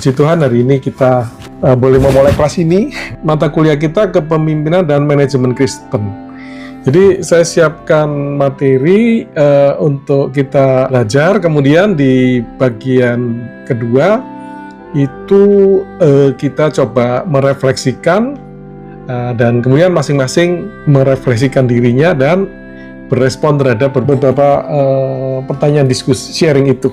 Puji Tuhan, hari ini kita boleh memulai kelas ini. Mata kuliah kita Kepemimpinan dan Manajemen Kristen. Jadi saya siapkan materi untuk kita belajar. Kemudian di bagian kedua itu kita coba merefleksikan dan kemudian masing-masing merefleksikan dirinya dan berespon terhadap beberapa pertanyaan diskusi sharing itu.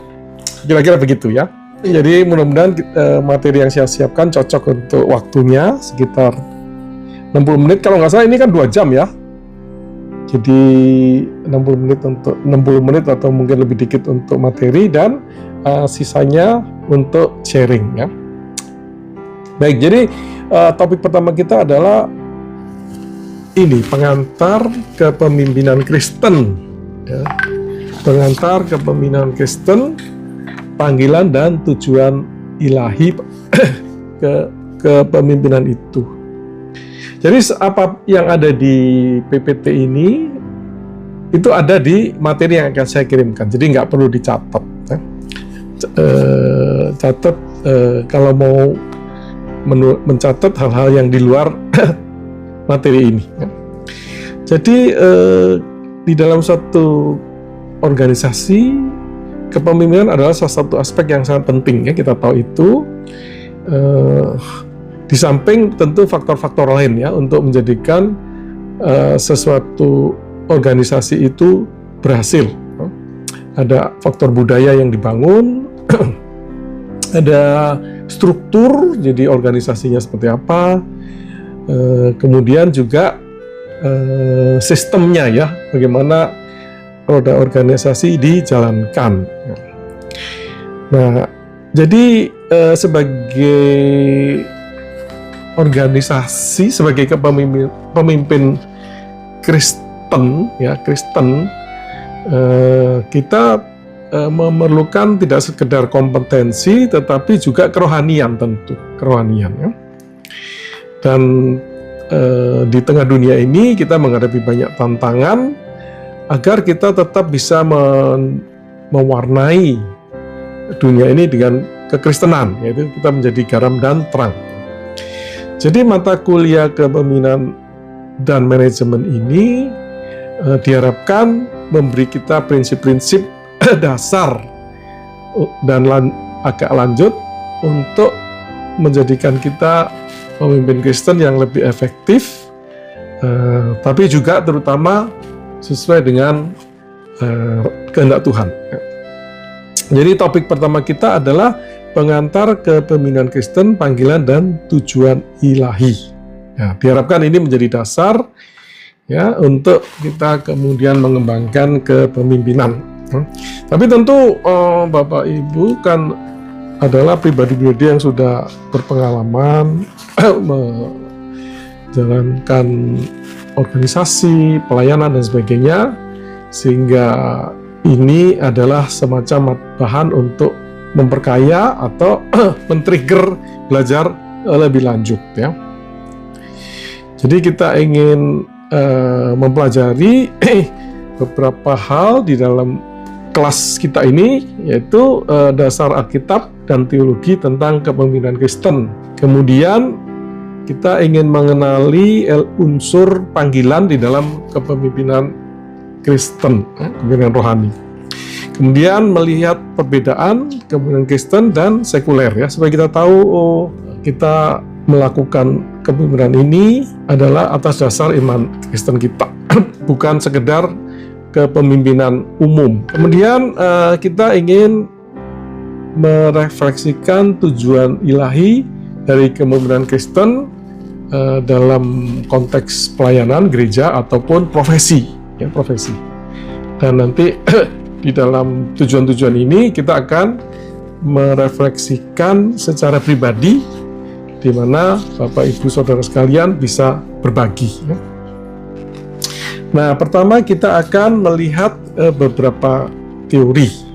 Kira-kira begitu ya. Jadi mudah-mudahan materi yang saya siapkan cocok untuk waktunya, sekitar 60 menit. Kalau nggak salah ini kan 2 jam ya. Jadi 60 menit atau mungkin lebih dikit untuk materi dan sisanya untuk sharing ya. Baik, jadi topik pertama kita adalah ini, pengantar kepemimpinan Kristen ya. Pengantar kepemimpinan Kristen, panggilan dan tujuan ilahi kepemimpinan itu. Jadi apa yang ada di PPT ini itu ada di materi yang akan saya kirimkan. Jadi nggak perlu dicatat. Ya. Catat kalau mau mencatat hal-hal yang di luar materi ini. Ya. Jadi di dalam satu organisasi, kepemimpinan adalah salah satu aspek yang sangat penting ya, kita tahu itu. Di samping tentu faktor-faktor lain ya untuk menjadikan sesuatu organisasi itu berhasil. Ada faktor budaya yang dibangun, ada struktur, jadi organisasinya seperti apa, kemudian juga sistemnya ya, bagaimana roda organisasi dijalankan. Nah, jadi sebagai organisasi, sebagai pemimpin Kristen, ya Kristen, kita memerlukan tidak sekedar kompetensi, tetapi juga kerohanian tentu, kerohanian. Ya. Dan di tengah dunia ini kita menghadapi banyak tantangan, agar kita tetap bisa mewarnai dunia ini dengan kekristenan, yaitu kita menjadi garam dan terang. Jadi mata kuliah kepemimpinan dan manajemen ini diharapkan memberi kita prinsip-prinsip dasar dan agak lanjut untuk menjadikan kita pemimpin Kristen yang lebih efektif, tapi juga terutama sesuai dengan kehendak Tuhan. Jadi topik pertama kita adalah pengantar kepemimpinan Kristen, panggilan dan tujuan ilahi. Ya, diharapkan ini menjadi dasar ya untuk kita kemudian mengembangkan kepemimpinan. Tapi tentu Bapak Ibu kan adalah pribadi-pribadi yang sudah berpengalaman menjalankan organisasi, pelayanan dan sebagainya, sehingga ini adalah semacam bahan untuk memperkaya atau men-trigger belajar lebih lanjut ya. Jadi kita ingin mempelajari beberapa hal di dalam kelas kita ini, yaitu dasar Alkitab dan teologi tentang kepemimpinan Kristen. Kemudian kita ingin mengenali unsur panggilan di dalam kepemimpinan Kristen, kepemimpinan rohani. Kemudian melihat perbedaan kepemimpinan Kristen dan sekuler ya, supaya kita tahu kita melakukan kepemimpinan ini adalah atas dasar iman Kristen kita, bukan sekedar kepemimpinan umum. Kemudian kita ingin merefleksikan tujuan ilahi dari kepemimpinan Kristen dalam konteks pelayanan gereja ataupun profesi ya, profesi. Dan nanti di dalam tujuan-tujuan ini kita akan merefleksikan secara pribadi, di mana Bapak Ibu Saudara sekalian bisa berbagi ya. Nah, pertama kita akan melihat beberapa teori.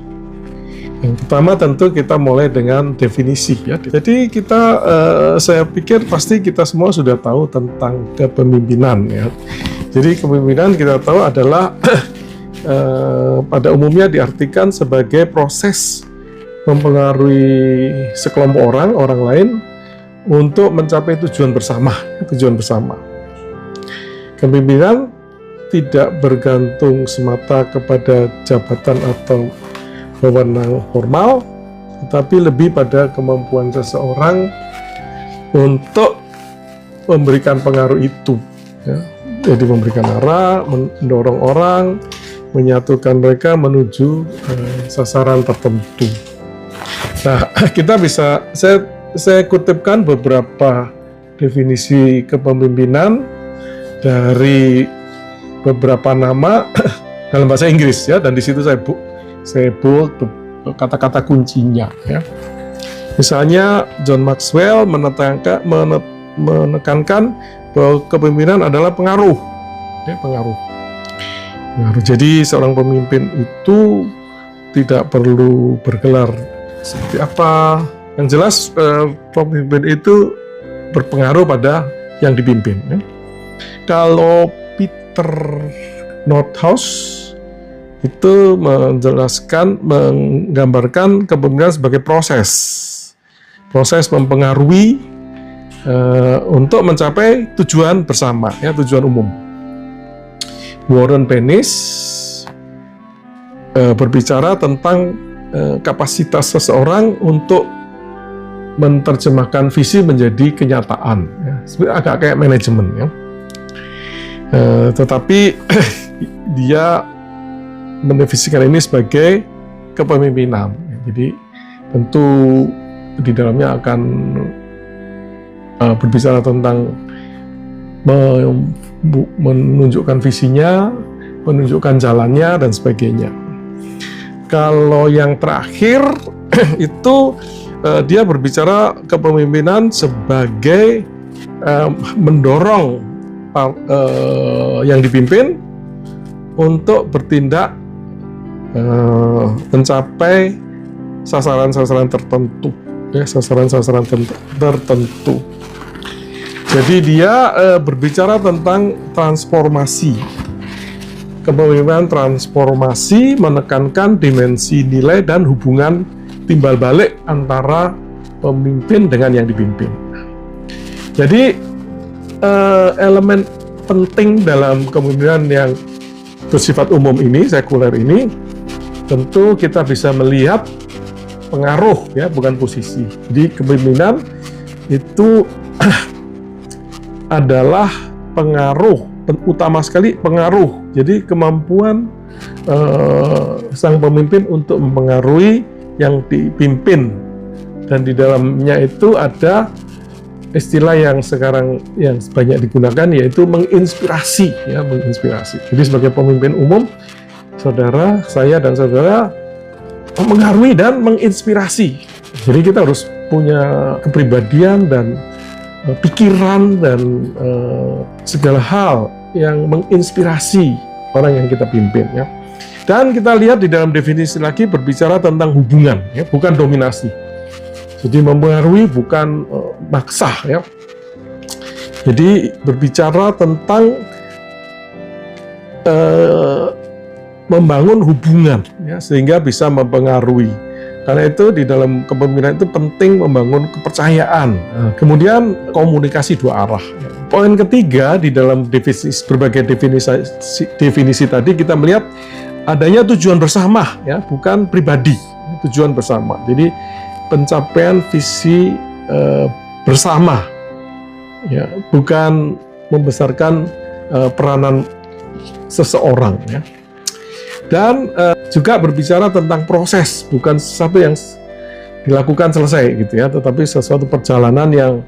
Yang pertama tentu kita mulai dengan definisi ya. Jadi saya pikir pasti kita semua sudah tahu tentang kepemimpinan ya. Jadi kepemimpinan kita tahu adalah pada umumnya diartikan sebagai proses mempengaruhi sekelompok orang lain untuk mencapai tujuan bersama. Kepemimpinan tidak bergantung semata kepada jabatan atau wewenang formal, tetapi lebih pada kemampuan seseorang untuk memberikan pengaruh itu, ya. Jadi memberikan arah, mendorong orang, menyatukan mereka menuju sasaran tertentu. Nah, kita bisa, saya kutipkan beberapa definisi kepemimpinan dari beberapa nama dalam bahasa Inggris, ya, dan di situ saya bold kata-kata kuncinya, ya. Misalnya John Maxwell menekankan bahwa kepemimpinan adalah pengaruh, ya, pengaruh. Jadi seorang pemimpin itu tidak perlu bergelar seperti apa. Yang jelas pemimpin itu berpengaruh pada yang dipimpin, ya. Kalau Peter Nordhaus itu menggambarkan kepemimpinan sebagai proses mempengaruhi untuk mencapai tujuan bersama, ya, tujuan umum. Warren Bennis berbicara tentang kapasitas seseorang untuk menerjemahkan visi menjadi kenyataan, ya. Sebenarnya agak kayak manajemen, ya. Tetapi dia mendefinisikan ini sebagai kepemimpinan. Jadi tentu di dalamnya akan berbicara tentang menunjukkan visinya, menunjukkan jalannya, dan sebagainya. Kalau yang terakhir itu dia berbicara kepemimpinan sebagai mendorong yang dipimpin untuk bertindak mencapai sasaran-sasaran tertentu, ya, sasaran-sasaran tertentu. Jadi dia berbicara tentang transformasi. Kepemimpinan transformasi menekankan dimensi nilai dan hubungan timbal balik antara pemimpin dengan yang dipimpin. Jadi elemen penting dalam kepemimpinan yang bersifat umum ini, sekuler ini, tentu kita bisa melihat pengaruh, ya, bukan posisi. Jadi kepemimpinan itu adalah pengaruh, utama sekali pengaruh. Jadi kemampuan sang pemimpin untuk mempengaruhi yang dipimpin, dan di dalamnya itu ada istilah yang sekarang yang banyak digunakan, yaitu menginspirasi, ya, menginspirasi. Jadi sebagai pemimpin umum, saya dan saudara mempengaruhi dan menginspirasi. Jadi kita harus punya kepribadian dan pikiran dan segala hal yang menginspirasi orang yang kita pimpin, ya. Dan kita lihat di dalam definisi lagi berbicara tentang hubungan, ya, bukan dominasi. Jadi mempengaruhi bukan maksa, ya. Jadi berbicara tentang membangun hubungan, ya, sehingga bisa mempengaruhi. Karena itu di dalam kepemimpinan itu penting membangun kepercayaan. Kemudian komunikasi dua arah. Poin ketiga di dalam berbagai definisi tadi, kita melihat adanya tujuan bersama, ya, bukan pribadi, tujuan bersama. Jadi pencapaian visi bersama, ya, bukan membesarkan peranan seseorang, ya. Dan juga berbicara tentang proses, bukan sesuatu yang dilakukan selesai, gitu, ya, tetapi sesuatu perjalanan yang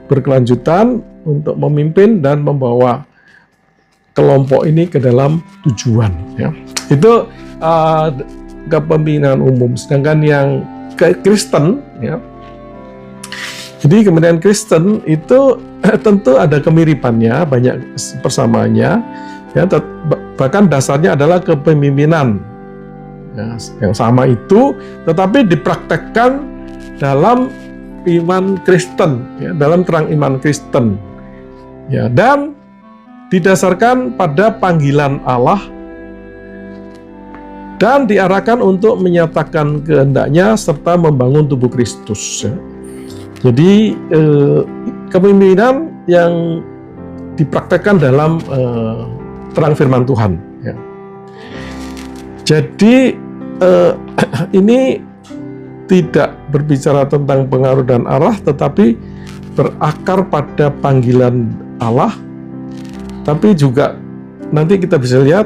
berkelanjutan untuk memimpin dan membawa kelompok ini ke dalam tujuan, ya. Itu kepemimpinan umum. Sedangkan yang Kristen, ya, jadi kepemimpinan Kristen itu tentu ada kemiripannya, banyak persamaannya, ya, bahkan dasarnya adalah kepemimpinan, ya, yang sama itu, tetapi dipraktekkan dalam iman Kristen, ya, dalam terang iman Kristen, ya, dan didasarkan pada panggilan Allah dan diarahkan untuk menyatakan kehendaknya serta membangun tubuh Kristus. Jadi kepemimpinan yang dipraktekkan dalam terang firman Tuhan. Jadi ini tidak berbicara tentang pengaruh dan arah, tetapi berakar pada panggilan Allah. Tapi juga nanti kita bisa lihat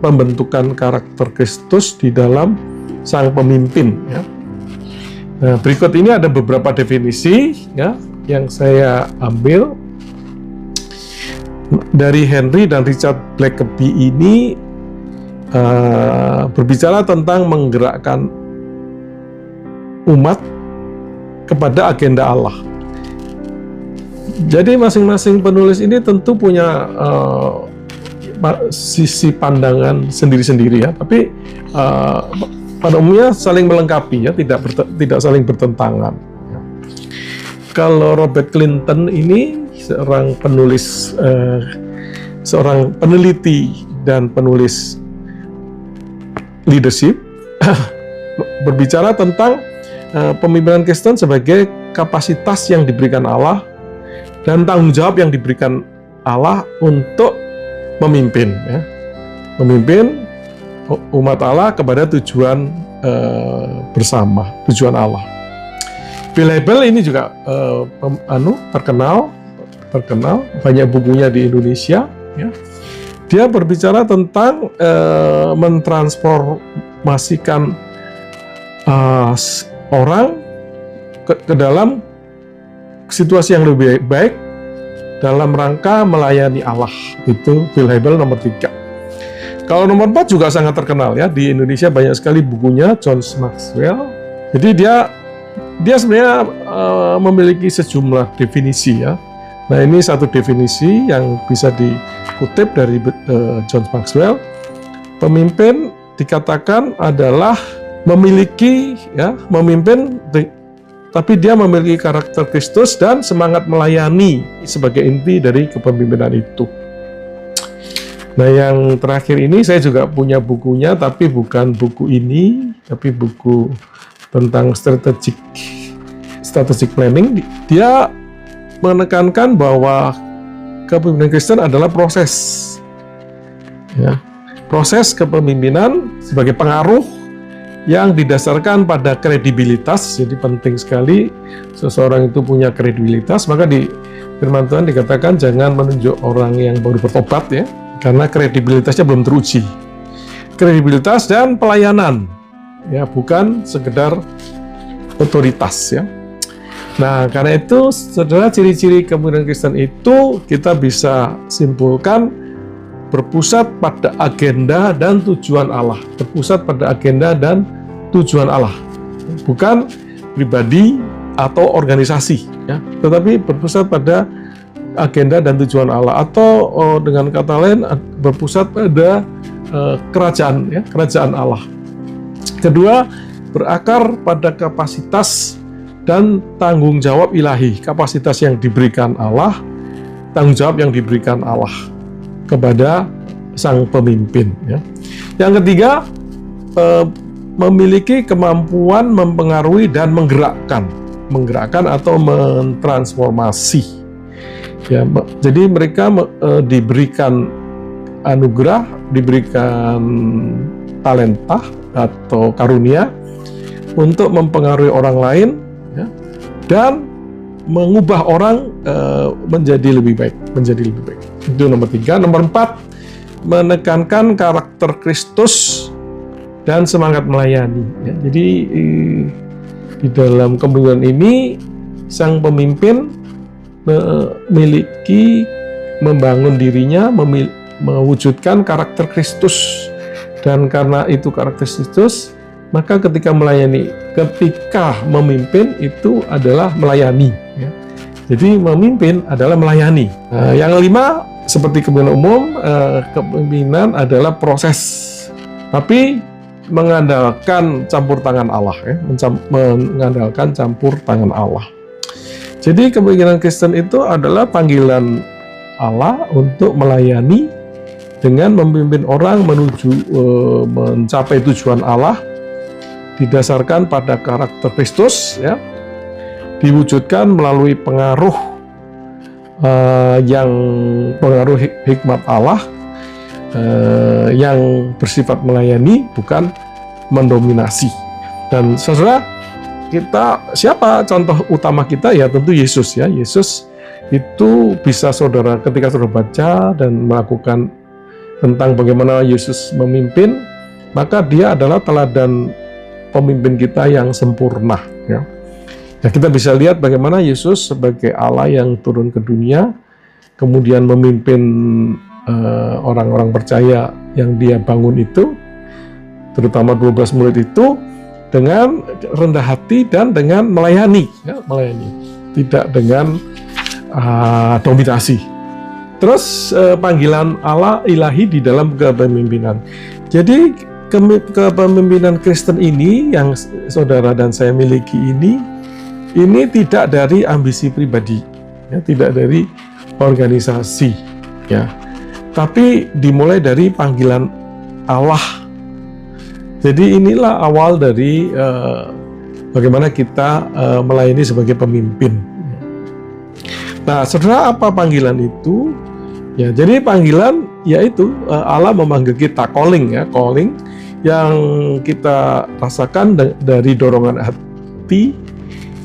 pembentukan karakter Kristus di dalam sang pemimpin. Nah, berikut ini ada beberapa definisi yang saya ambil dari Henry dan Richard Blackaby. Ini berbicara tentang menggerakkan umat kepada agenda Allah. Jadi masing-masing penulis ini tentu punya sisi pandangan sendiri-sendiri ya, tapi pada umumnya saling melengkapi ya, tidak saling bertentangan. Kalau Robert Clinton ini seorang penulis, seorang peneliti dan penulis leadership, berbicara tentang pemimpinan Kristen sebagai kapasitas yang diberikan Allah dan tanggung jawab yang diberikan Allah untuk memimpin, ya. Memimpin umat Allah kepada tujuan bersama, tujuan Allah. Bill Hybels ini juga terkenal, banyak bukunya di Indonesia. Ya. Dia berbicara tentang mentransformasikan orang ke dalam situasi yang lebih baik dalam rangka melayani Allah. Itu Bill Hybels nomor 3. Kalau nomor 4 juga sangat terkenal ya, di Indonesia banyak sekali bukunya, John Maxwell. Jadi dia sebenarnya memiliki sejumlah definisi ya. Nah, ini satu definisi yang bisa dikutip dari John Maxwell. Pemimpin dikatakan adalah memiliki ya, memimpin tapi dia memiliki karakter Kristus dan semangat melayani sebagai inti dari kepemimpinan itu. Nah, yang terakhir ini saya juga punya bukunya, tapi bukan buku ini, tapi buku tentang strategic planning. Dia menekankan bahwa kepemimpinan Kristen adalah proses, ya, proses kepemimpinan sebagai pengaruh yang didasarkan pada kredibilitas. Jadi penting sekali seseorang itu punya kredibilitas. Maka di firman Tuhan dikatakan jangan menunjuk orang yang baru bertobat ya, karena kredibilitasnya belum teruji. Kredibilitas dan pelayanan, ya, bukan sekedar otoritas ya. Nah, karena itu, saudara, ciri-ciri kepemimpinan Kristen itu kita bisa simpulkan berpusat pada agenda dan tujuan Allah. Berpusat pada agenda dan tujuan Allah, bukan pribadi atau organisasi, ya, tetapi berpusat pada agenda dan tujuan Allah, atau dengan kata lain berpusat pada kerajaan, ya, kerajaan Allah. Kedua, berakar pada kapasitas dan tanggung jawab ilahi, kapasitas yang diberikan Allah, tanggung jawab yang diberikan Allah kepada sang pemimpin. Ya. Yang ketiga, memiliki kemampuan mempengaruhi dan menggerakkan atau mentransformasi. Ya, jadi mereka diberikan anugerah, diberikan talenta atau karunia untuk mempengaruhi orang lain, ya, dan mengubah orang menjadi lebih baik, Itu nomor 3. Nomor 4, menekankan karakter Kristus dan semangat melayani. Ya, jadi di dalam kepemimpinan ini sang pemimpin membangun dirinya, mewujudkan karakter Kristus, dan karena itu karakter Kristus, maka ketika memimpin itu adalah melayani. Ya. Jadi memimpin adalah melayani. Yang 5, seperti kepemimpinan umum, kepemimpinan adalah proses, tapi mengandalkan campur tangan Allah, ya, mengandalkan campur tangan Allah. Jadi kepemimpinan Kristen itu adalah panggilan Allah untuk melayani dengan memimpin orang menuju mencapai tujuan Allah didasarkan pada karakter Kristus, ya, diwujudkan melalui pengaruh hikmat Allah yang bersifat melayani, bukan mendominasi. Dan saudara, kita siapa contoh utama kita? Ya tentu Yesus, ya. Yesus itu bisa saudara, ketika saudara baca dan melakukan tentang bagaimana Yesus memimpin, maka dia adalah teladan pemimpin kita yang sempurna, ya. Ya, kita bisa lihat bagaimana Yesus sebagai Allah yang turun ke dunia, kemudian memimpin orang-orang percaya yang dia bangun itu, terutama 12 murid itu, dengan rendah hati dan dengan melayani, ya, melayani, tidak dengan dominasi. Terus panggilan Allah ilahi di dalam kepemimpinan. Jadi kepemimpinan Kristen ini yang saudara dan saya miliki ini tidak dari ambisi pribadi, ya, tidak dari organisasi, ya, tapi dimulai dari panggilan Allah. Jadi inilah awal dari bagaimana kita melayani sebagai pemimpin. Nah, saudara, apa panggilan itu? Ya, jadi panggilan yaitu Allah memanggil kita, calling, ya, calling yang kita rasakan dari dorongan hati,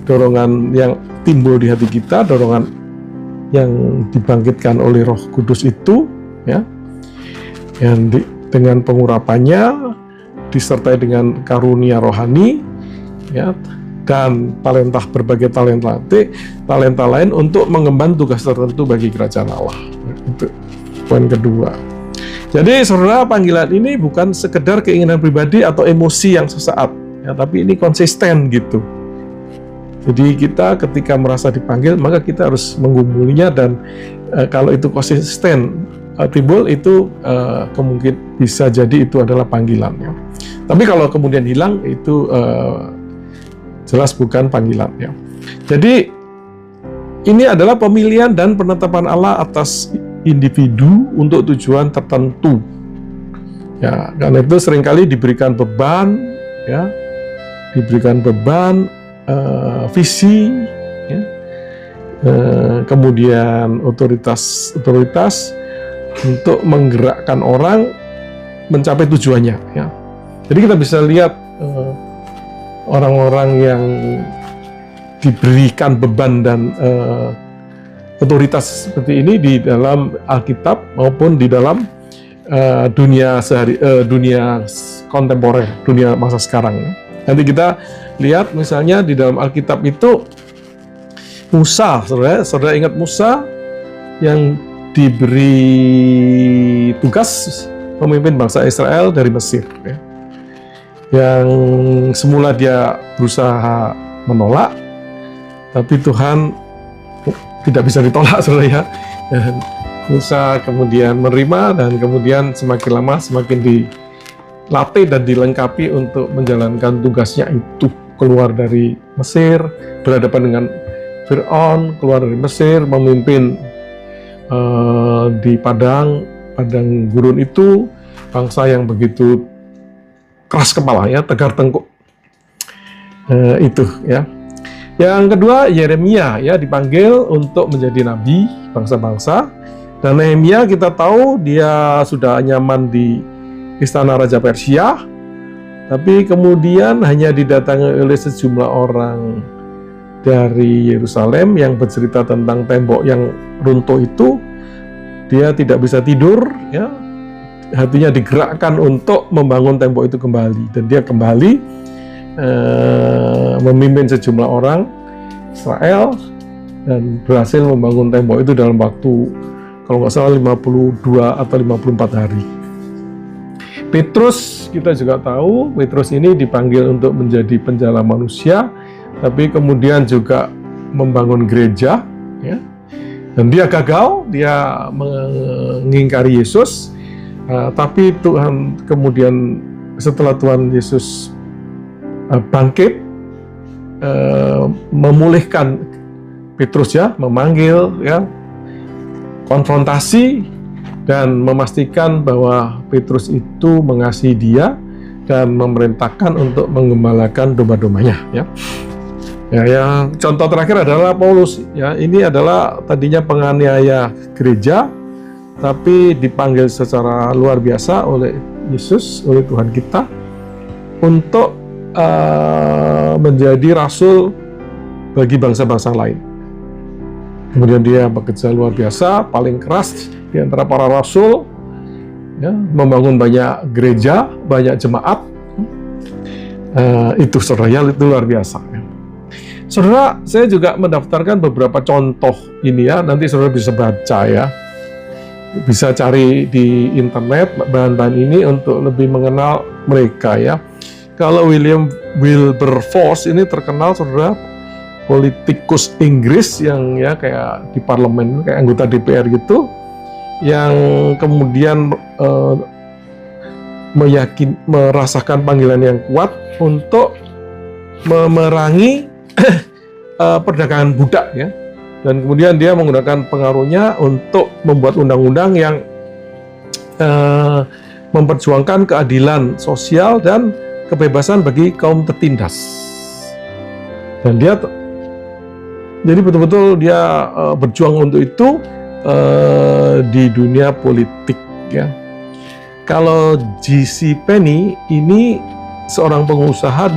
dorongan yang timbul di hati kita, dorongan yang dibangkitkan oleh Roh Kudus itu, ya, yang dengan pengurapannya disertai dengan karunia rohani, ya, dan berbagai talenta lain untuk mengemban tugas tertentu bagi kerajaan Allah. Itu poin kedua. Jadi saudara, panggilan ini bukan sekedar keinginan pribadi atau emosi yang sesaat, ya, tapi ini konsisten gitu. Jadi kita ketika merasa dipanggil, maka kita harus menggumulinya, dan kalau itu konsisten timbul, itu kemungkinan bisa jadi itu adalah panggilannya. Tapi kalau kemudian hilang, itu jelas bukan panggilannya. Jadi ini adalah pemilihan dan penetapan Allah atas individu untuk tujuan tertentu. Ya, karena itu seringkali diberikan beban, ya, visi, ya, kemudian otoritas untuk menggerakkan orang mencapai tujuannya, ya. Jadi kita bisa lihat orang-orang yang diberikan beban dan otoritas seperti ini di dalam Alkitab maupun di dalam dunia kontemporer, dunia masa sekarang. Nanti kita lihat misalnya di dalam Alkitab itu Musa, saudara ingat Musa yang diberi tugas memimpin bangsa Israel dari Mesir, ya. Yang semula dia berusaha menolak, tapi Tuhan tidak bisa ditolak, saudara, ya. Dan Musa kemudian menerima, dan kemudian semakin lama semakin dilatih dan dilengkapi untuk menjalankan tugasnya itu, keluar dari Mesir, berhadapan dengan Fir'aun, keluar dari Mesir, memimpin di padang gurun itu bangsa yang begitu keras kepala, ya, tegar tengkuk, itu, ya. Yang kedua, Yeremia, ya, dipanggil untuk menjadi nabi bangsa-bangsa. Dan Nehemia kita tahu dia sudah nyaman di istana Raja Persia, tapi kemudian hanya didatangi oleh sejumlah orang dari Yerusalem yang bercerita tentang tembok yang runtuh itu. Dia tidak bisa tidur, ya, hatinya digerakkan untuk membangun tembok itu kembali, dan dia kembali memimpin sejumlah orang Israel dan berhasil membangun tembok itu dalam waktu, kalau nggak salah, 52 atau 54 hari. Petrus, kita juga tahu Petrus ini dipanggil untuk menjadi penjala manusia, tapi kemudian juga membangun gereja, ya. Dan dia gagal, dia mengingkari Yesus, tapi Tuhan kemudian setelah Tuhan Yesus bangkit, memulihkan Petrus, ya, memanggil, ya, konfrontasi, dan memastikan bahwa Petrus itu mengasihi dia dan memerintahkan untuk menggembalakan domba-dombanya. Ya, contoh terakhir adalah Paulus. Ya, ini adalah tadinya penganiaya gereja, tapi dipanggil secara luar biasa oleh Yesus, oleh Tuhan kita, untuk menjadi rasul bagi bangsa-bangsa lain. Kemudian dia bekerja luar biasa, paling keras di antara para rasul, ya, membangun banyak gereja, banyak jemaat. Itu saudara, itu luar biasa. Saudara, saya juga mendaftarkan beberapa contoh ini ya, nanti saudara bisa baca ya. Bisa cari di internet bahan-bahan ini untuk lebih mengenal mereka ya. Kalau William Wilberforce ini terkenal saudara, politikus Inggris yang ya kayak di parlemen, kayak anggota DPR gitu, yang kemudian merasakan panggilan yang kuat untuk memerangi perdagangan budak ya. Dan kemudian dia menggunakan pengaruhnya untuk membuat undang-undang yang memperjuangkan keadilan sosial dan kebebasan bagi kaum tertindas. Dan dia jadi betul-betul dia berjuang untuk itu di dunia politik ya. Kalau J.C. Penney ini seorang pengusaha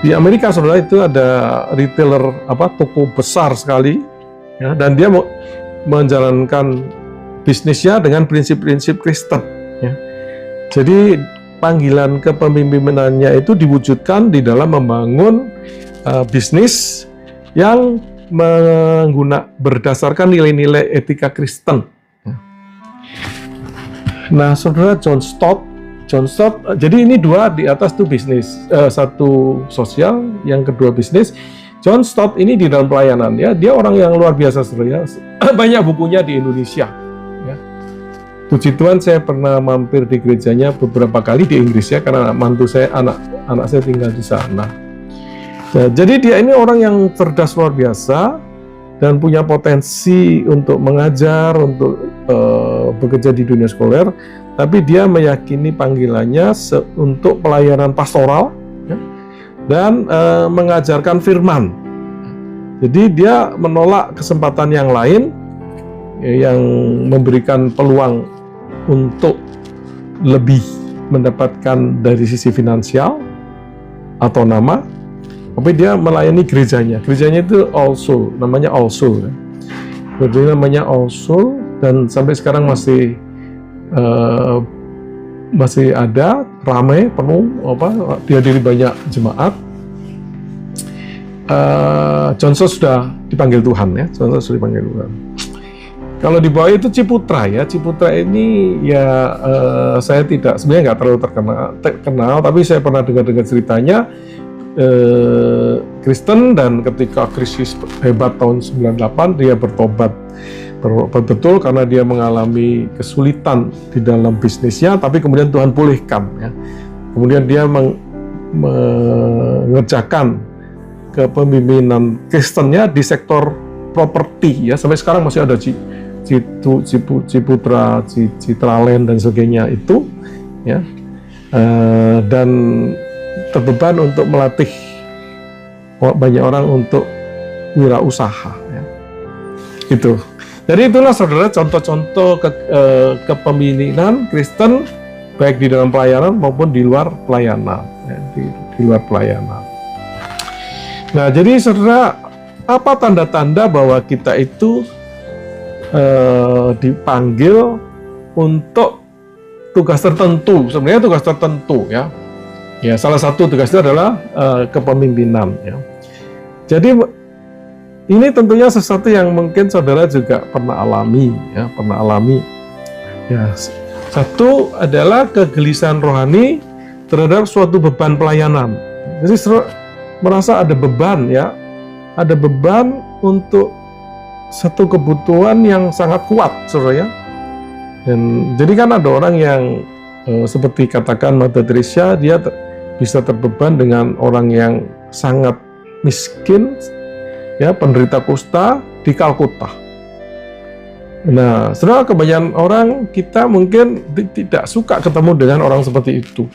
di Amerika, saudara, itu ada retailer toko besar sekali ya, dan dia menjalankan bisnisnya dengan prinsip-prinsip Kristen ya. Jadi panggilan kepemimpinannya itu diwujudkan di dalam membangun bisnis yang berdasarkan nilai-nilai etika Kristen. Nah, saudara, John Stott, jadi ini dua di atas tuh bisnis, satu sosial, yang kedua bisnis. John Stott ini di dalam pelayanan ya, dia orang yang luar biasa saudara. Banyak bukunya di Indonesia. Ya. Puji Tuhan, saya pernah mampir di gerejanya beberapa kali di Inggris ya, karena mantu saya, anak saya tinggal di sana. Nah, jadi dia ini orang yang cerdas luar biasa dan punya potensi untuk mengajar, untuk bekerja di dunia sekuler, tapi dia meyakini panggilannya untuk pelayanan pastoral ya, dan mengajarkan firman. Jadi dia menolak kesempatan yang lain ya, yang memberikan peluang untuk lebih mendapatkan dari sisi finansial atau nama, tapi dia melayani gerejanya. Gerejanya itu Also, namanya Also. Gerejanya namanya Also, dan sampai sekarang masih ada, ramai, penuh, dihadiri banyak jemaat. John Stott sudah dipanggil Tuhan ya, John Stott sudah dipanggil Tuhan. Kalau di bawah itu Ciputra ya, Ciputra ini ya saya sebenarnya nggak terlalu terkenal, tapi saya pernah dengar ceritanya. Kristen, dan ketika krisis hebat tahun 98 dia bertobat betul karena dia mengalami kesulitan di dalam bisnisnya, tapi kemudian Tuhan pulihkan ya. Kemudian dia mengerjakan kepemimpinan Kristennya di sektor properti ya, sampai sekarang masih ada Ciputra, Citraland dan sebagainya itu ya, dan terbeban untuk melatih banyak orang untuk wirausaha ya. Itu. Jadi itulah saudara contoh-contoh kepemimpinan Kristen baik di dalam pelayanan maupun di luar pelayanan ya, di luar pelayanan. Nah, jadi saudara, apa tanda-tanda bahwa kita itu dipanggil untuk tugas tertentu? Sebenarnya tugas tertentu ya. Ya, salah satu tugas itu adalah kepemimpinan ya. Jadi ini tentunya sesuatu yang mungkin saudara juga pernah alami ya, Ya, satu adalah kegelisahan rohani terhadap suatu beban pelayanan. Jadi merasa ada beban ya, ada beban untuk satu kebutuhan yang sangat kuat, saudara ya. Dan jadi kan ada orang yang seperti katakan Mother Teresa, dia bisa terbeban dengan orang yang sangat miskin, ya, penderita kusta di Kalkuta. Nah, saudara, kebanyakan orang kita mungkin tidak suka ketemu dengan orang seperti itu.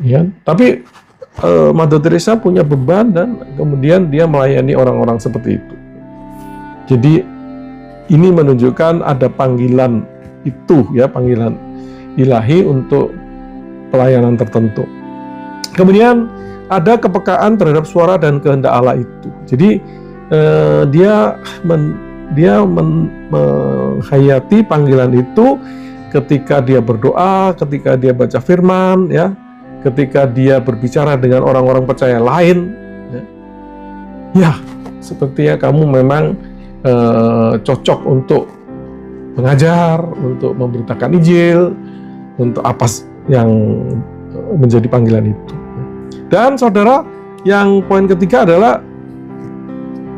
Ya, tapi Mother Teresa punya beban dan kemudian dia melayani orang-orang seperti itu. Jadi ini menunjukkan ada panggilan itu, ya, panggilan ilahi untuk pelayanan tertentu. Kemudian ada kepekaan terhadap suara dan kehendak Allah itu. Jadi dia menghayati panggilan itu ketika dia berdoa, ketika dia baca firman, ya, ketika dia berbicara dengan orang-orang percaya lain, ya, sepertinya kamu memang cocok untuk mengajar, untuk memberitakan Injil, untuk apa yang menjadi panggilan itu. Dan saudara, yang poin ketiga adalah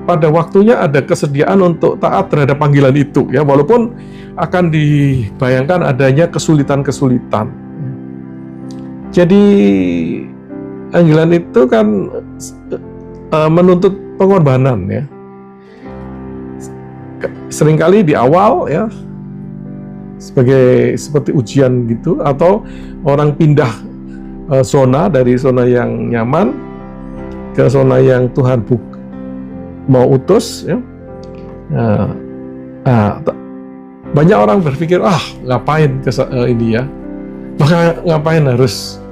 pada waktunya ada kesediaan untuk taat terhadap panggilan itu, ya, walaupun akan dibayangkan adanya kesulitan-kesulitan. Jadi panggilan itu kan menuntut pengorbanan, ya. Seringkali di awal, ya, seperti ujian gitu, atau orang pindah zona dari zona yang nyaman ke zona yang Tuhan mau utus, ya. Banyak orang berpikir, ngapain ke ini, ya, maka ngapain harus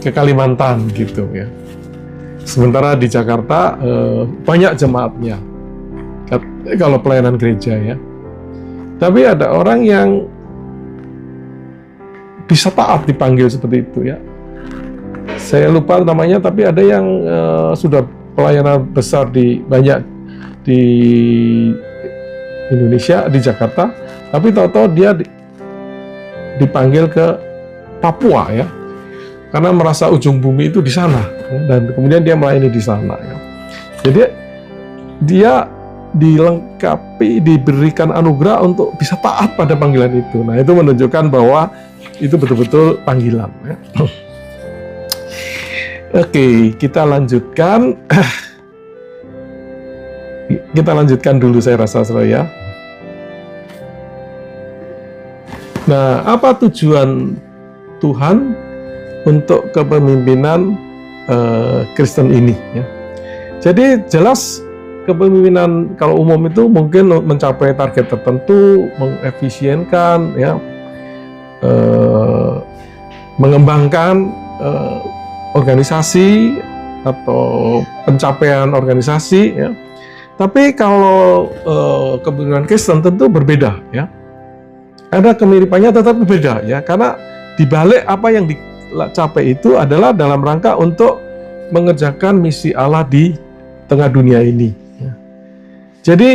ke Kalimantan gitu, ya. Sementara di Jakarta banyak jemaatnya kalau pelayanan gereja, ya. Tapi ada orang yang bisa taat dipanggil seperti itu, ya. Saya lupa namanya, tapi ada yang sudah pelayanan besar banyak di Indonesia, di Jakarta, tapi tahu-tahu dia dipanggil ke Papua, ya, karena merasa ujung bumi itu di sana, ya, dan kemudian dia melayani di sana, ya. Jadi dia dilengkapi, diberikan anugerah untuk bisa taat pada panggilan itu. Nah, itu menunjukkan bahwa itu betul-betul panggilan, ya. Oke, kita lanjutkan. Kita lanjutkan dulu, saya rasa, ya. Nah, apa tujuan Tuhan untuk kepemimpinan Kristen ini, ya? Jadi jelas kepemimpinan kalau umum itu mungkin mencapai target tertentu, mengefisienkan, ya, mengembangkan organisasi atau pencapaian organisasi, ya. Tapi kalau kepemimpinan Kristen tentu berbeda, ya. Ada kemiripannya tetapi berbeda, ya, karena dibalik apa yang dicapai itu adalah dalam rangka untuk mengerjakan misi Allah di tengah dunia ini, ya. Jadi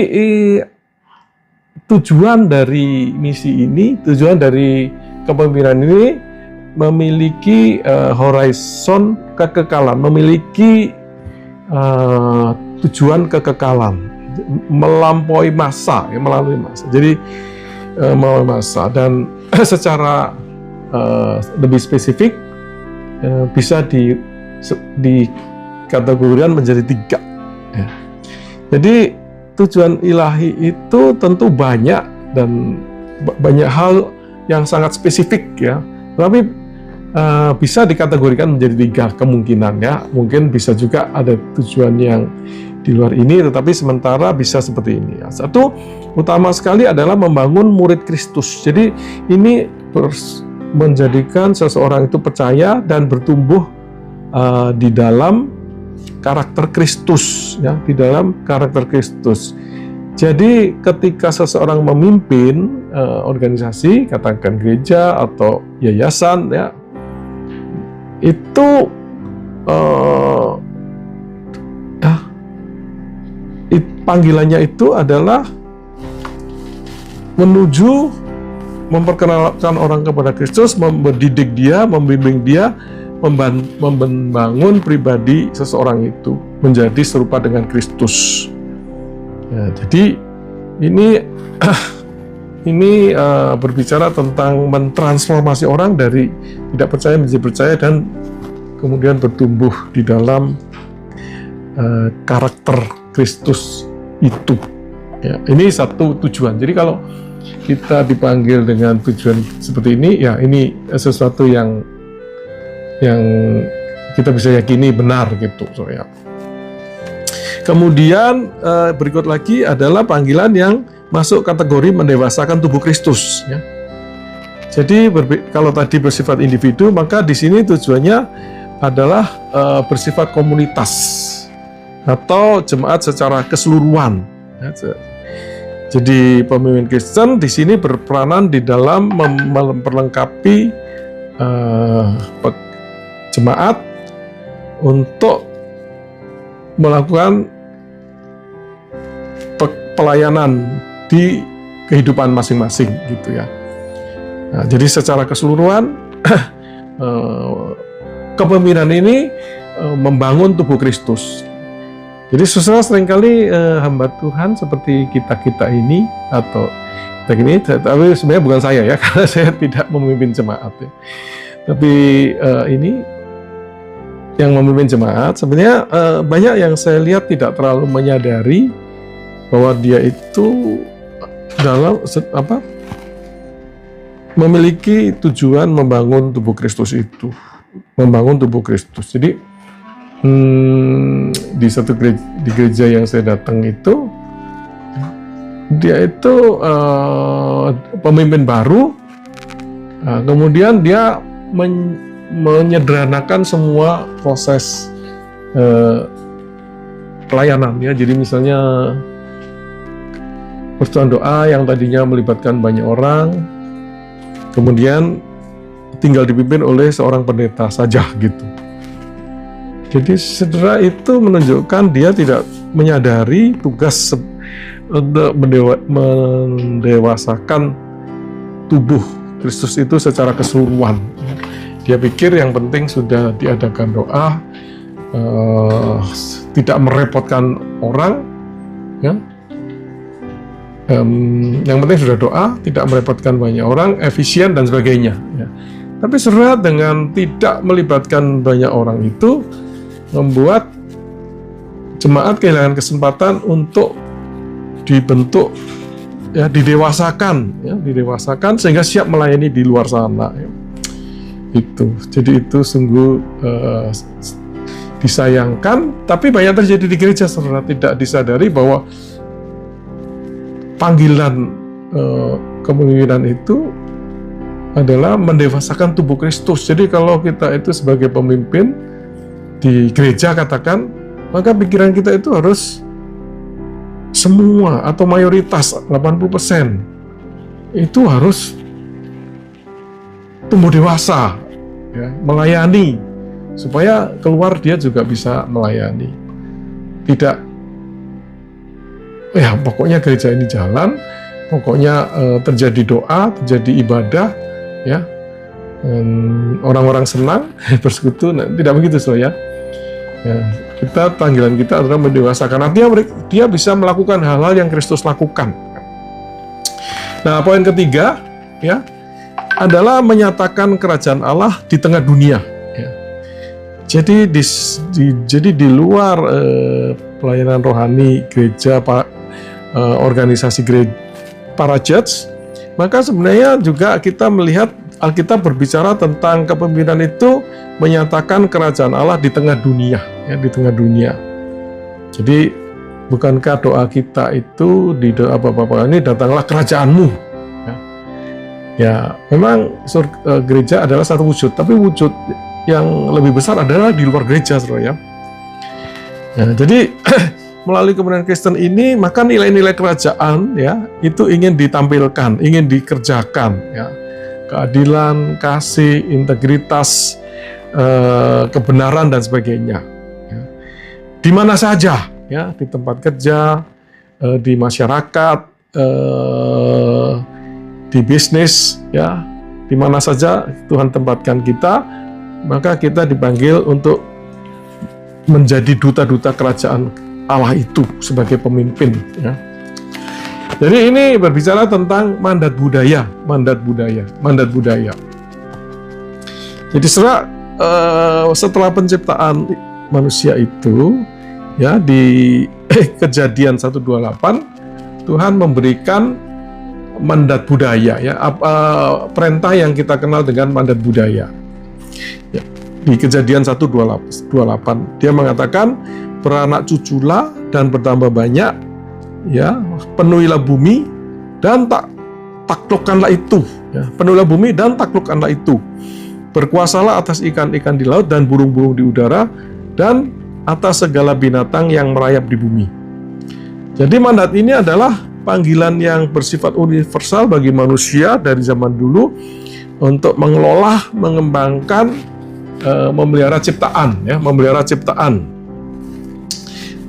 tujuan dari misi ini, tujuan dari kepemimpinan ini memiliki horizon kekekalan, memiliki tujuan kekekalan, melampaui masa, ya, melalui masa. Jadi melalui masa, dan secara lebih spesifik bisa dikategorikan menjadi 3, ya. Jadi tujuan ilahi itu tentu banyak dan banyak hal yang sangat spesifik, ya. Tapi bisa dikategorikan menjadi 3 kemungkinan, ya. Mungkin bisa juga ada tujuan yang di luar ini, tetapi sementara bisa seperti ini, ya. Satu utama sekali adalah membangun murid Kristus. Jadi ini menjadikan seseorang itu percaya dan bertumbuh di dalam karakter Kristus, ya, di dalam karakter Kristus. Jadi ketika seseorang memimpin organisasi, katakan gereja atau yayasan, ya, itu panggilannya itu adalah menuju memperkenalkan orang kepada Kristus, mendidik dia, membimbing dia, membangun pribadi seseorang itu menjadi serupa dengan Kristus. Ya, jadi ini berbicara tentang mentransformasi orang dari tidak percaya menjadi percaya dan kemudian bertumbuh di dalam karakter Kristus itu. Ya, ini satu tujuan. Jadi kalau kita dipanggil dengan tujuan seperti ini, ya ini sesuatu yang kita bisa yakini benar gitu, ya. Kemudian berikut lagi adalah panggilan yang masuk kategori mendewasakan tubuh Kristus. Ya. Jadi kalau tadi bersifat individu, maka di sini tujuannya adalah bersifat komunitas atau jemaat secara keseluruhan. Ya. Jadi pemimpin Kristen di sini berperanan di dalam memperlengkapi jemaat untuk melakukan pelayanan di kehidupan masing-masing gitu ya. Nah, jadi secara keseluruhan kepemimpinan ini membangun tubuh Kristus. Jadi saudara seringkali hamba Tuhan seperti kita ini atau kita gini, tapi sebenarnya bukan saya ya, karena saya tidak memimpin jemaat ya. Tapi ini yang memimpin jemaat sebenarnya banyak yang saya lihat tidak terlalu menyadari bahwa dia itu dalam memiliki tujuan membangun tubuh Kristus itu, membangun tubuh Kristus. Jadi di satu gereja yang saya datang itu, dia itu pemimpin baru, kemudian dia menyederhanakan semua proses pelayanan ya. Jadi misalnya pertemuan doa yang tadinya melibatkan banyak orang, kemudian tinggal dipimpin oleh seorang pendeta saja gitu. Jadi saudara itu menunjukkan dia tidak menyadari tugas untuk mendewasakan tubuh Kristus itu secara keseluruhan. Dia pikir yang penting sudah diadakan doa, tidak merepotkan orang, ya. Yang penting sudah doa, tidak merepotkan banyak orang, efisien dan sebagainya. Ya. Tapi saudara dengan tidak melibatkan banyak orang itu membuat jemaat kehilangan kesempatan untuk dibentuk, ya, didewasakan sehingga siap melayani di luar sana. Ya. Itu, jadi itu sungguh disayangkan, tapi banyak terjadi di gereja, saudara, tidak disadari bahwa panggilan kepemimpinan itu adalah mendewasakan tubuh Kristus. Jadi kalau kita itu sebagai pemimpin di gereja katakan, maka pikiran kita itu harus semua atau mayoritas 80% itu harus tumbuh dewasa, ya, melayani, supaya keluar dia juga bisa melayani. Tidak, ya pokoknya gereja ini jalan, pokoknya terjadi doa, terjadi ibadah, ya, orang-orang senang bersekutu. Nah, tidak begitu saudara. Ya, panggilan kita adalah mendewasakan. Artinya dia bisa melakukan hal-hal yang Kristus lakukan. Nah, poin ketiga, ya, adalah menyatakan kerajaan Allah di tengah dunia. Ya. Jadi di luar pelayanan rohani gereja, organisasi gereja, para judge, maka sebenarnya juga kita melihat Alkitab berbicara tentang kepemimpinan itu menyatakan kerajaan Allah di tengah dunia, ya, di tengah dunia. Jadi bukankah doa kita itu di doa Bapa ini, datanglah kerajaanmu? Ya, ya memang gereja adalah satu wujud, tapi wujud yang lebih besar adalah di luar gereja, saudara, ya. Ya, jadi melalui kepemimpinan Kristen ini, maka nilai-nilai kerajaan, ya, itu ingin ditampilkan, ingin dikerjakan, ya. Keadilan, kasih, integritas, kebenaran dan sebagainya. Ya. Di mana saja, ya, di tempat kerja, di masyarakat, di bisnis, ya, di mana saja Tuhan tempatkan kita, maka kita dipanggil untuk menjadi duta-duta kerajaan Allah itu sebagai pemimpin. Ya. Jadi ini berbicara tentang mandat budaya. Jadi setelah penciptaan manusia itu, ya, di Kejadian 1:28, Tuhan memberikan mandat budaya, ya, perintah yang kita kenal dengan mandat budaya. Ya, di Kejadian 1:28 dia mengatakan, beranak cuculah dan bertambah banyak, ya, penuhilah bumi dan taklukkanlah itu, ya, penuhilah bumi dan taklukkanlah itu, berkuasalah atas ikan-ikan di laut dan burung-burung di udara dan atas segala binatang yang merayap di bumi. Jadi mandat ini adalah panggilan yang bersifat universal bagi manusia dari zaman dulu untuk mengelola, mengembangkan, memelihara ciptaan, ya, memelihara ciptaan,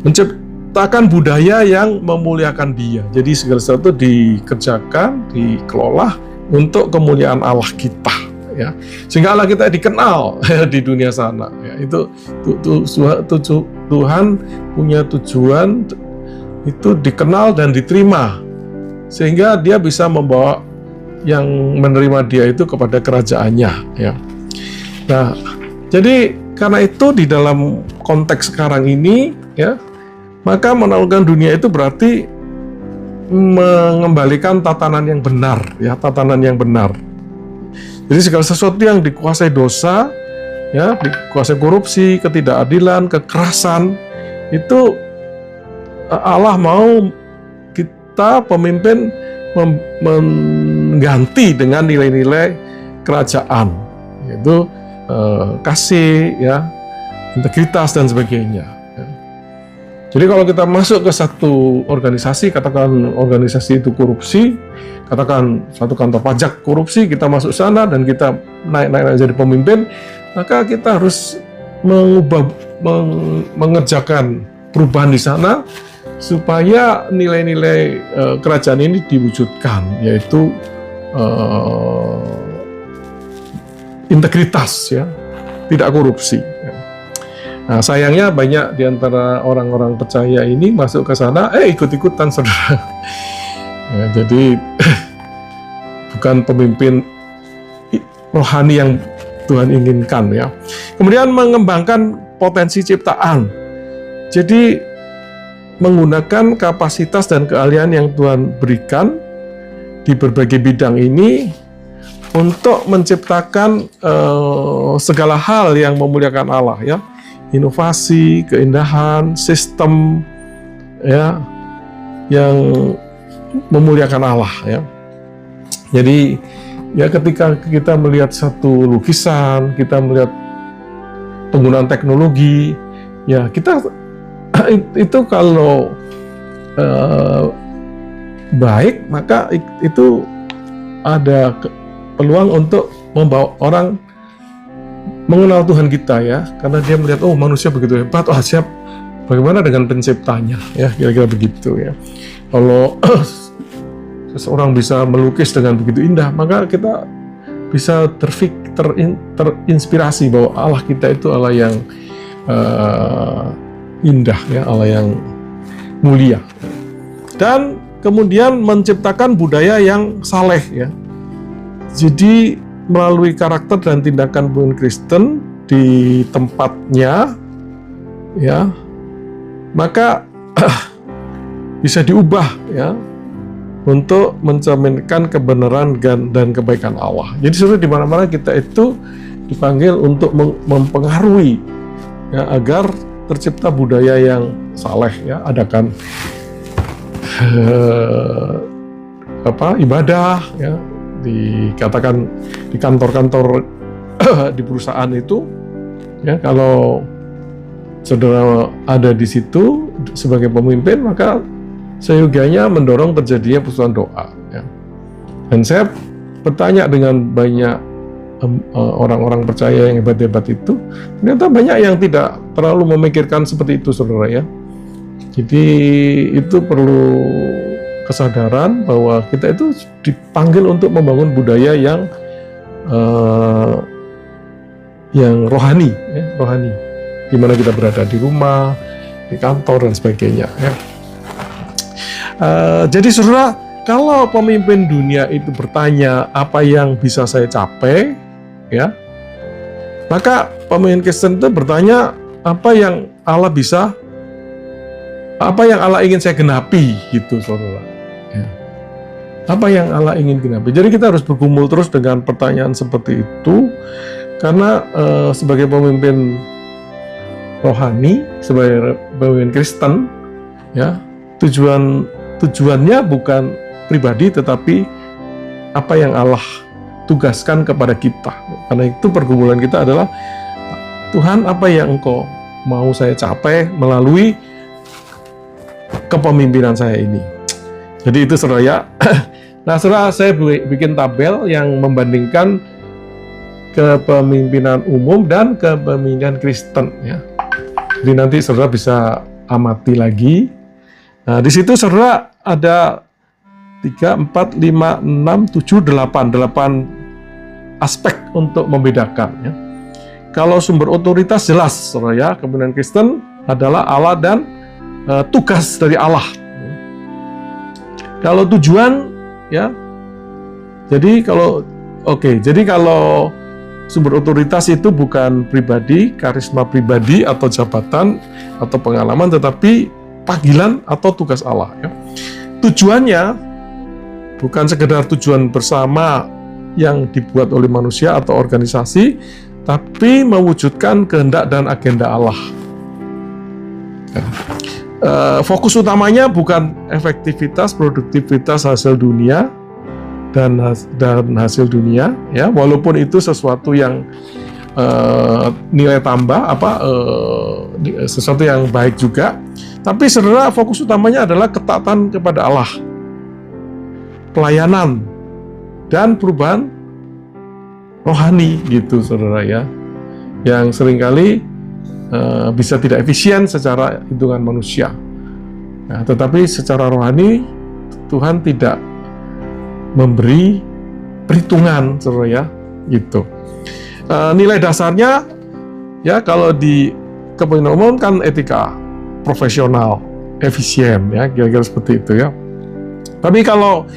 menciptakan budaya yang memuliakan Dia. Jadi segala sesuatu dikerjakan, dikelola untuk kemuliaan Allah kita, ya, sehingga Allah kita dikenal di dunia sana. Ya, itu Tuhan punya tujuan itu dikenal dan diterima, sehingga Dia bisa membawa yang menerima Dia itu kepada kerajaannya, ya. Nah, jadi karena itu di dalam konteks sekarang ini, ya, maka menaklukkan dunia itu berarti mengembalikan tatanan yang benar, ya, tatanan yang benar. Jadi segala sesuatu yang dikuasai dosa, ya, dikuasai korupsi, ketidakadilan, kekerasan, itu Allah mau kita pemimpin mengganti dengan nilai-nilai kerajaan, yaitu kasih, ya, integritas dan sebagainya. Ya. Jadi kalau kita masuk ke satu organisasi, katakan organisasi itu korupsi, katakan suatu kantor pajak korupsi, kita masuk sana dan kita naik jadi pemimpin, maka kita harus mengerjakan perubahan di sana supaya nilai-nilai kerajaan ini diwujudkan, yaitu integritas, ya, tidak korupsi. Nah, sayangnya banyak di antara orang-orang percaya ini masuk ke sana, ikut-ikutan, saudara. Ya, jadi bukan pemimpin rohani yang Tuhan inginkan, ya. Kemudian mengembangkan potensi ciptaan. Jadi menggunakan kapasitas dan keahlian yang Tuhan berikan di berbagai bidang ini untuk menciptakan segala hal yang memuliakan Allah, ya, inovasi, keindahan, sistem, ya, yang memuliakan Allah, ya. Jadi, ya, ketika kita melihat satu lukisan, kita melihat penggunaan teknologi, ya, kita itu kalau baik, maka itu ada peluang untuk membawa orang mengenal Tuhan kita, ya, karena dia melihat, oh, manusia begitu hebat, oh, siap, bagaimana dengan penciptanya, ya, kira-kira begitu, ya. Kalau seseorang bisa melukis dengan begitu indah, maka kita bisa terinspirasi bahwa Allah kita itu Allah yang indah, ya, Allah yang mulia. Dan kemudian menciptakan budaya yang saleh, ya. Jadi melalui karakter dan tindakan pemimpin Kristen di tempatnya, ya, maka bisa diubah, ya, untuk mencerminkan kebenaran dan kebaikan Allah. Jadi sebenarnya di mana-mana kita itu dipanggil untuk mempengaruhi, ya, agar tercipta budaya yang saleh, ya, adakan ibadah, ya, dikatakan di kantor-kantor di perusahaan itu, ya, kalau saudara ada di situ sebagai pemimpin, maka seyogianya mendorong terjadinya persekutuan doa, ya. Dan saya bertanya dengan banyak orang-orang percaya yang hebat-hebat itu, ternyata banyak yang tidak terlalu memikirkan seperti itu, saudara, ya. Jadi itu perlu kesadaran bahwa kita itu dipanggil untuk membangun budaya yang rohani, ya, rohani, di mana kita berada, di rumah, di kantor dan sebagainya, ya. Jadi saudara, kalau pemimpin dunia itu bertanya apa yang bisa saya capai, ya, maka pemimpin Kristen itu bertanya apa yang Allah ingin saya genapi, gitu, saudara. Ya. Apa yang Allah ingin genapi? Jadi kita harus bergumul terus dengan pertanyaan seperti itu, karena sebagai pemimpin rohani, sebagai pemimpin Kristen, ya, tujuannya bukan pribadi, tetapi apa yang Allah tugaskan kepada kita. Karena itu pergumulan kita adalah, Tuhan, apa yang Engkau mau saya capai melalui kepemimpinan saya ini. Jadi itu saudara ya. Nah, saudara, saya bikin tabel yang membandingkan kepemimpinan umum dan kepemimpinan Kristen, ya. Jadi nanti saudara bisa amati lagi. Nah, di situ saudara ada 3, 4, 5, 6, 7, 8 aspek untuk membedakan, ya. Kalau sumber otoritas jelas, saudara ya, kepemimpinan Kristen adalah Allah dan tugas dari Allah. Kalau tujuan, ya, jadi kalau sumber otoritas itu bukan pribadi, karisma pribadi atau jabatan atau pengalaman, tetapi panggilan atau tugas Allah, ya. Tujuannya bukan sekedar tujuan bersama yang dibuat oleh manusia atau organisasi, tapi mewujudkan kehendak dan agenda Allah. Ya. Fokus utamanya bukan efektivitas, produktivitas hasil dunia dan hasil dunia, ya, walaupun itu sesuatu yang nilai tambah, sesuatu yang baik juga, tapi saudara, fokus utamanya adalah ketaatan kepada Allah, pelayanan dan perubahan rohani, gitu saudara ya, yang seringkali bisa tidak efisien secara hitungan manusia. Nah, tetapi secara rohani Tuhan tidak memberi perhitungan, saudara ya, gitu. Nilai dasarnya, ya, kalau di kepemimpinan umum kan etika profesional, efisien, ya, kira-kira seperti itu, ya. Tapi kalau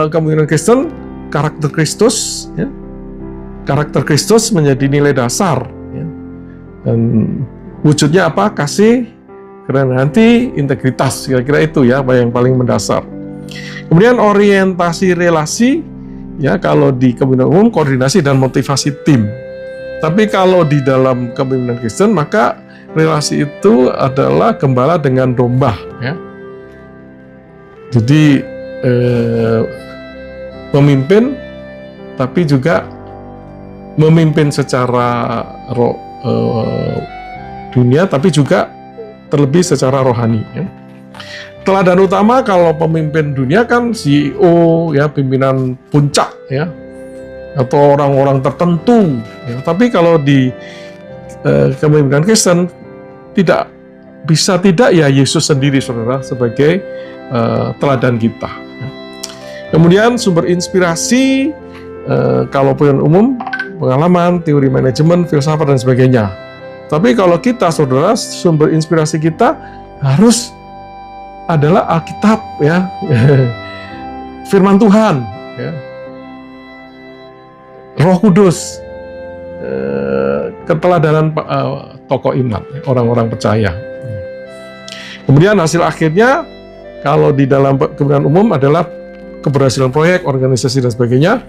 kepemimpinan Kristen, karakter Kristus, ya, karakter Kristus menjadi nilai dasar, ya. Dan wujudnya apa? Kasih, kerendahan hati, integritas, kira-kira itu, ya, yang paling mendasar. Kemudian orientasi relasi, ya, kalau di kepemimpinan umum koordinasi dan motivasi tim. Tapi kalau di dalam kepemimpinan Kristen, maka relasi itu adalah gembala dengan domba, ya. Jadi memimpin, tapi juga memimpin secara dunia, tapi juga terlebih secara rohani, ya. Teladan utama kalau pemimpin dunia kan CEO, ya, pimpinan puncak, ya, atau orang-orang tertentu, ya. Tapi kalau di kepemimpinan Kristen tidak bisa tidak, ya, Yesus sendiri, saudara, sebagai teladan kita. Kemudian sumber inspirasi, kalau pemimpinan umum, pengalaman, teori manajemen, filsafat, dan sebagainya. Tapi kalau kita, saudara, sumber inspirasi kita harus adalah Alkitab, ya, firman Tuhan, ya, Roh Kudus, keteladanan tokoh iman, orang-orang percaya. Kemudian hasil akhirnya, kalau di dalam kepemimpinan umum adalah keberhasilan proyek, organisasi, dan sebagainya.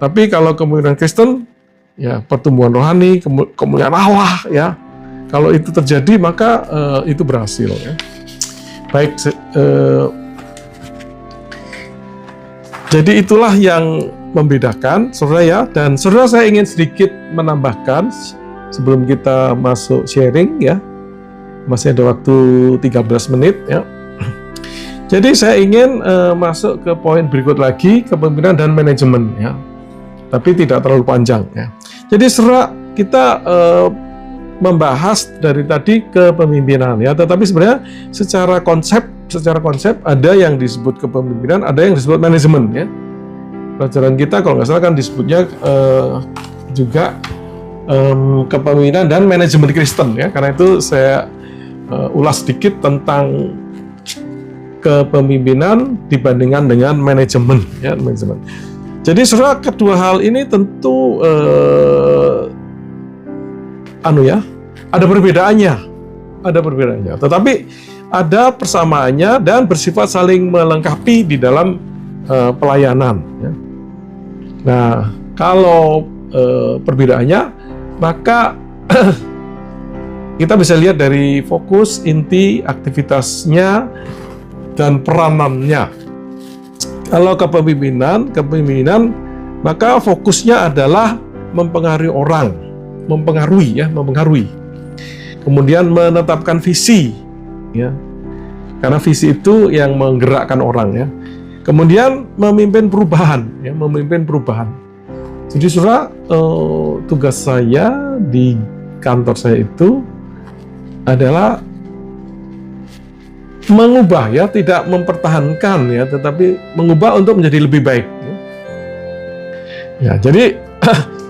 Tapi kalau kepemimpinan Kristen, ya, pertumbuhan rohani, kemuliaan Allah, ya. Kalau itu terjadi, maka itu berhasil, ya. Baik, jadi itulah yang membedakan, saudara, ya. Dan saudara, saya ingin sedikit menambahkan sebelum kita masuk sharing, ya. Masih ada waktu 13 menit, ya. Jadi saya ingin masuk ke poin berikut lagi, kepemimpinan dan manajemen, ya. Tapi tidak terlalu panjang, ya. Jadi saudara, kita membahas dari tadi kepemimpinan, ya, tetapi sebenarnya secara konsep ada yang disebut kepemimpinan, ada yang disebut manajemen, ya. Pelajaran kita kalau nggak salah kan disebutnya juga kepemimpinan dan manajemen Kristen, ya. Karena itu saya ulas sedikit tentang kepemimpinan dibandingkan dengan manajemen, ya, manajemen. Jadi saudara, kedua hal ini tentu ada perbedaannya, Tetapi ada persamaannya dan bersifat saling melengkapi di dalam pelayanan. Ya. Nah, kalau perbedaannya, maka kita bisa lihat dari fokus, inti, aktivitasnya, dan peranannya. Kalau kepemimpinan, maka fokusnya adalah mempengaruhi orang, mempengaruhi. Kemudian menetapkan visi, ya, karena visi itu yang menggerakkan orang, ya. Kemudian memimpin perubahan, ya, memimpin perubahan. Jadi saudara, tugas saya di kantor saya itu adalah mengubah, ya, tidak mempertahankan, ya, tetapi mengubah untuk menjadi lebih baik. Ya, jadi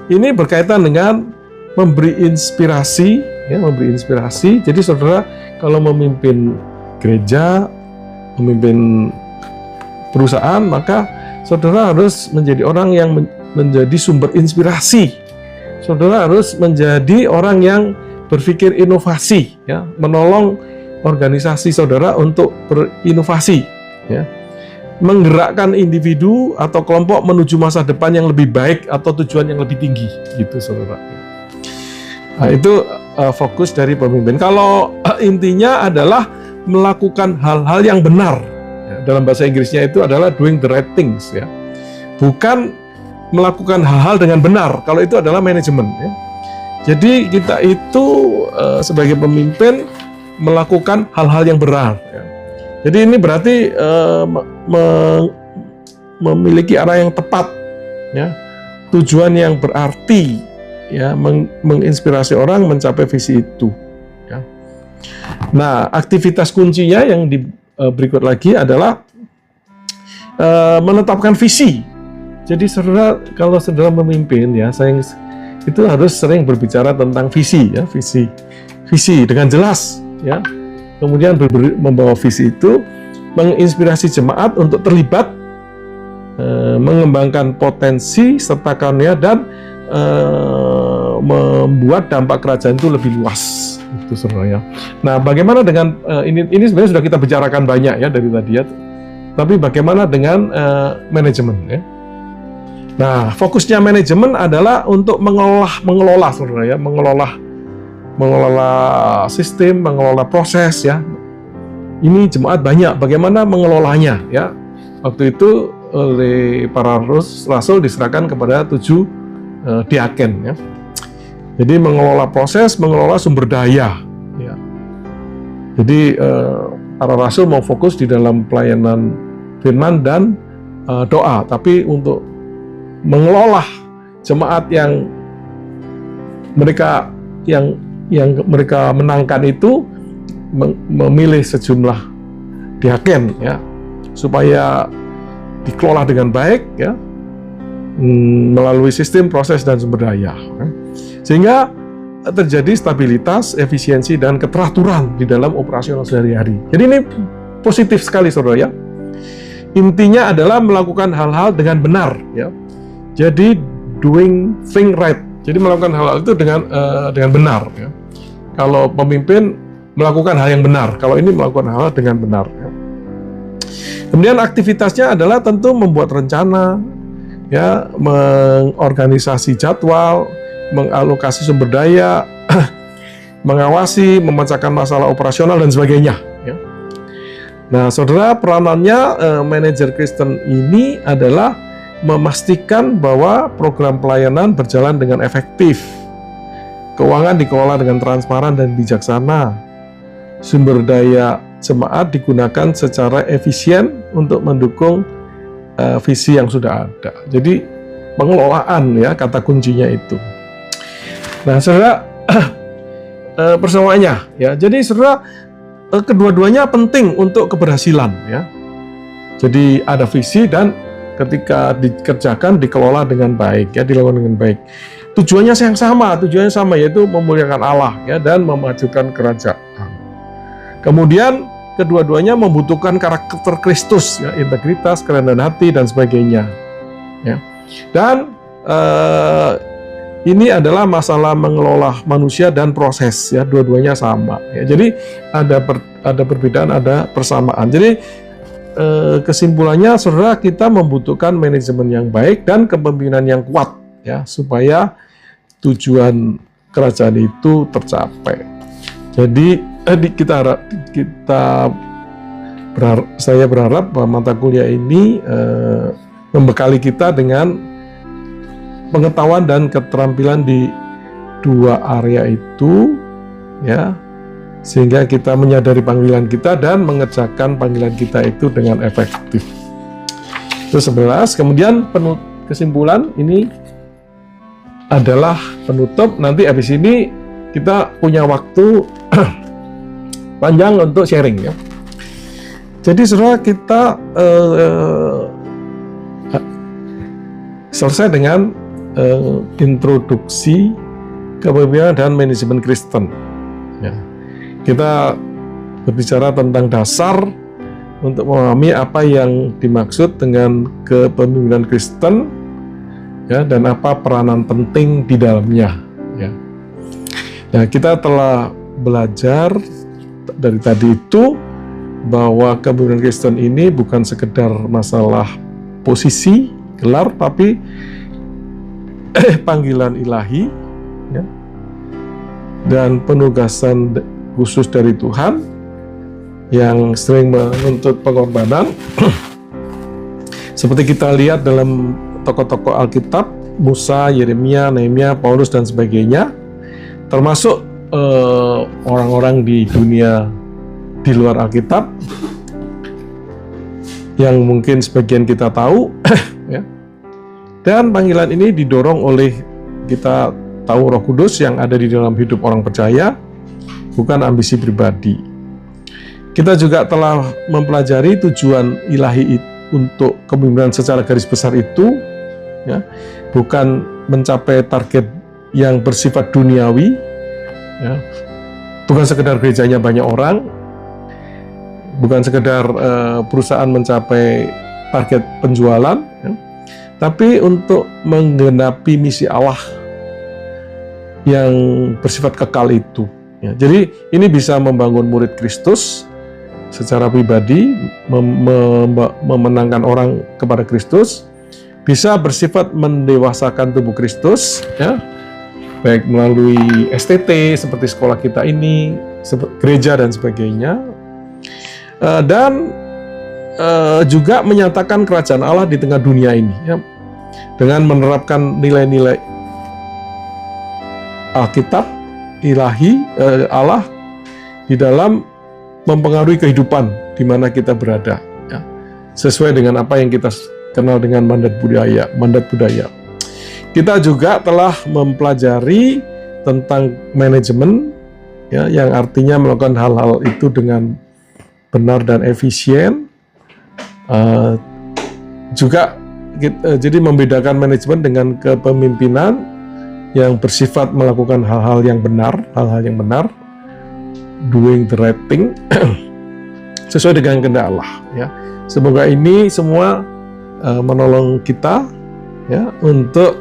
ini berkaitan dengan memberi inspirasi, ya, memberi inspirasi. Jadi saudara, kalau memimpin gereja, memimpin perusahaan, maka saudara harus menjadi orang yang menjadi sumber inspirasi. Saudara harus menjadi orang yang berpikir inovasi, ya, menolong organisasi saudara untuk berinovasi, ya, menggerakkan individu atau kelompok menuju masa depan yang lebih baik atau tujuan yang lebih tinggi, gitu saudara. Nah, itu fokus dari pemimpin. Kalau intinya adalah melakukan hal-hal yang benar, ya, dalam bahasa Inggrisnya itu adalah doing the right things, ya, bukan melakukan hal-hal dengan benar. Kalau itu adalah manajemen, ya. Jadi kita itu sebagai pemimpin melakukan hal-hal yang benar, ya. Jadi ini berarti memiliki arah yang tepat, ya, tujuan yang berarti, ya, menginspirasi orang mencapai visi itu, ya. Nah, aktivitas kuncinya yang berikut lagi adalah menetapkan visi. Jadi saudara, kalau saudara memimpin, ya, saya itu harus sering berbicara tentang visi, ya, visi dengan jelas, ya. Kemudian membawa visi itu menginspirasi jemaat untuk terlibat, mengembangkan potensi serta karunia, dan membuat dampak kerajaan itu lebih luas, itu saudara, ya. Nah, bagaimana dengan ini sebenarnya sudah kita bicarakan banyak, ya, dari tadi, ya. Tapi bagaimana dengan manajemen, ya? Nah, fokusnya manajemen adalah untuk mengelola saudara, ya, mengelola sistem, mengelola proses, ya. Ini jemaat banyak, bagaimana mengelolanya, ya. Waktu itu oleh para rasul diserahkan kepada 7 diaken, ya. Jadi mengelola proses, mengelola sumber daya, ya. Jadi para rasul mau fokus di dalam pelayanan firman dan doa, tapi untuk mengelola jemaat yang mereka menangkan itu, memilih sejumlah diaken, ya, supaya dikelola dengan baik, ya, melalui sistem, proses, dan sumber daya, ya. Sehingga terjadi stabilitas, efisiensi, dan keteraturan di dalam operasional sehari-hari. Jadi ini positif sekali saudara, ya. Intinya adalah melakukan hal-hal dengan benar, ya. Jadi doing thing right. Jadi melakukan hal-hal itu dengan benar, ya. Kalau pemimpin melakukan hal yang benar, kalau ini melakukan hal dengan benar, ya. Kemudian aktivitasnya adalah tentu membuat rencana, ya, mengorganisasi jadwal, mengalokasi sumber daya, mengawasi, memecahkan masalah operasional, dan sebagainya, ya. Nah, saudara, peranannya manajer Kristen ini adalah memastikan bahwa program pelayanan berjalan dengan efektif, keuangan dikelola dengan transparan dan bijaksana, sumber daya jemaat digunakan secara efisien untuk mendukung visi yang sudah ada. Jadi pengelolaan, ya, kata kuncinya itu. Nah, saudara, persamaannya, ya. Jadi saudara, kedua-duanya penting untuk keberhasilan, ya. Jadi ada visi dan ketika dikerjakan, dikelola dengan baik, ya, dilakukan dengan baik. Tujuannya sama, yaitu memuliakan Allah, ya, dan memajukan kerajaan. Kemudian kedua-duanya membutuhkan karakter Kristus, ya, integritas, kerendahan hati, dan sebagainya, ya. Dan ini adalah masalah mengelola manusia dan proses, ya, dua-duanya sama. Ya. Jadi ada perbedaan, ada persamaan. Jadi kesimpulannya, saudara, kita membutuhkan manajemen yang baik dan kepemimpinan yang kuat, ya, supaya tujuan kerajaan itu tercapai. Jadi saya berharap bahwa mata kuliah ini membekali kita dengan pengetahuan dan keterampilan di dua area itu, ya, sehingga kita menyadari panggilan kita dan mengerjakan panggilan kita itu dengan efektif. Itu 11. Kemudian kesimpulan ini adalah penutup. Nanti habis ini kita punya waktu panjang untuk sharing, ya. Jadi saudara, kita selesai dengan introduksi kepemimpinan dan manajemen Kristen. Ya. Kita berbicara tentang dasar untuk memahami apa yang dimaksud dengan kepemimpinan Kristen, ya, dan apa peranan penting di dalamnya. Ya. Nah, kita telah belajar dari tadi itu bahwa kepemimpinan Kristen ini bukan sekedar masalah posisi, gelar, tapi panggilan ilahi, ya, dan penugasan khusus dari Tuhan yang sering menuntut pengorbanan. Seperti kita lihat dalam tokoh-tokoh Alkitab, Musa, Yeremia, Nehemia, Paulus, dan sebagainya, termasuk orang-orang di dunia di luar Alkitab yang mungkin sebagian kita tahu, ya. Dan panggilan ini didorong oleh, kita tahu, Roh Kudus yang ada di dalam hidup orang percaya, bukan ambisi pribadi. Kita juga telah mempelajari tujuan ilahi untuk kepemimpinan secara garis besar itu, ya, bukan mencapai target yang bersifat duniawi, ya, bukan sekedar gerejanya banyak orang, bukan sekedar perusahaan mencapai target penjualan, ya, tapi untuk menggenapi misi Allah yang bersifat kekal itu. Ya, jadi ini bisa membangun murid Kristus secara pribadi, memenangkan orang kepada Kristus, bisa bersifat mendewasakan tubuh Kristus, ya, baik melalui STT seperti sekolah kita ini, gereja dan sebagainya, dan juga menyatakan kerajaan Allah di tengah dunia ini, ya, dengan menerapkan nilai-nilai Alkitab ilahi, Allah di dalam mempengaruhi kehidupan di mana kita berada, ya, sesuai dengan apa yang kita kenal dengan mandat budaya. Kita juga telah mempelajari tentang manajemen, ya, yang artinya melakukan hal-hal itu dengan benar dan efisien. Jadi membedakan manajemen dengan kepemimpinan yang bersifat melakukan hal-hal yang benar, doing the right thing sesuai dengan kehendak Allah, ya. Semoga ini semua menolong kita, ya, untuk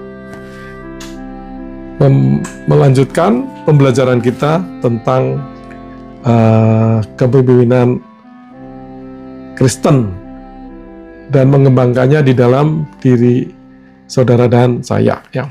melanjutkan pembelajaran kita tentang kepemimpinan Kristen dan mengembangkannya di dalam diri saudara dan saya, ya.